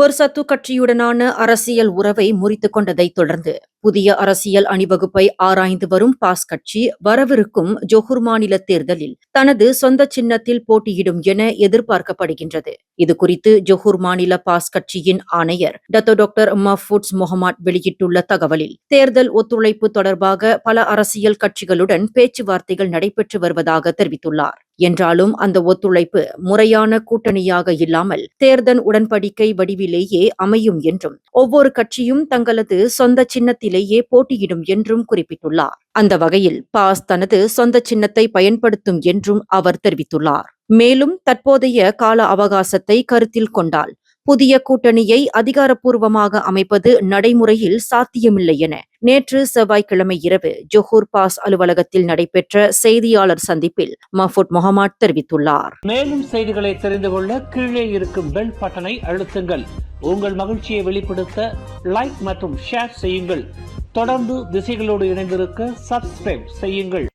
Bersatu கட்சியுடனான அரசியல் உறவை முறித்துக் கொண்டதைத் தொடர்ந்து புதிய அரசியல் அணிவகுப்பை ஆராய்ந்து வரும் பாஸ் கட்சி வரவிருக்கும் ஜொஹூர் மாநில தேர்தலில் தனது சொந்த சின்னத்தில் போட்டியிடும் என எதிர்பார்க்கப்படுகின்றது. இதுகுறித்து ஜொஹூர் மாநில பாஸ் கட்சியின் ஆணையர் டாக்டர் மஃபூட்ஸ் முகமட் வெளியிட்டுள்ள தகவலில், தேர்தல் ஒத்துழைப்பு தொடர்பாக பல அரசியல் கட்சிகளுடன் பேச்சுவார்த்தைகள் நடைபெற்று வருவதாக தெரிவித்துள்ளார். என்றாலும் அந்த ஒத்துழைப்பு முறையான கூட்டணியாக இல்லாமல் தேர்தல் உடன்படிக்கை வடிவிலேயே அமையும் என்றும், ஒவ்வொரு கட்சியும் தங்களது சொந்த சின்னத்திலேயே போட்டியிடும் என்றும் குறிப்பிட்டுள்ளார். அந்த வகையில் பாஸ் தனது சொந்த சின்னத்தை பயன்படுத்தும் என்றும் அவர் தெரிவித்துள்ளார். மேலும் தற்போதைய கால அவகாசத்தை கருத்தில் கொண்டால் புதிய கூட்டணியை அதிகாரப்பூர்வமாக அமைப்பது நடைமுறையில் சாத்தியமில்லை என நேற்று செவ்வாய்க்கிழமை இரவு ஜொஹூர் பாஸ் அலுவலகத்தில் நடைபெற்ற செய்தியாளர் சந்திப்பில் மஃபூட் முகமட் தெரிவித்துள்ளார். மேலும் செய்திகளை தெரிந்து கொள்ள கீழே இருக்கும் பெல் பட்டனை அழுத்துங்கள். உங்கள் மகிழ்ச்சியை வெளிப்படுத்த லைக் மற்றும் ஷேர் செய்யுங்கள். தொடர்ந்து திசைகளோடு இணைந்திருக்க சப்ஸ்கிரைப் செய்யுங்கள்.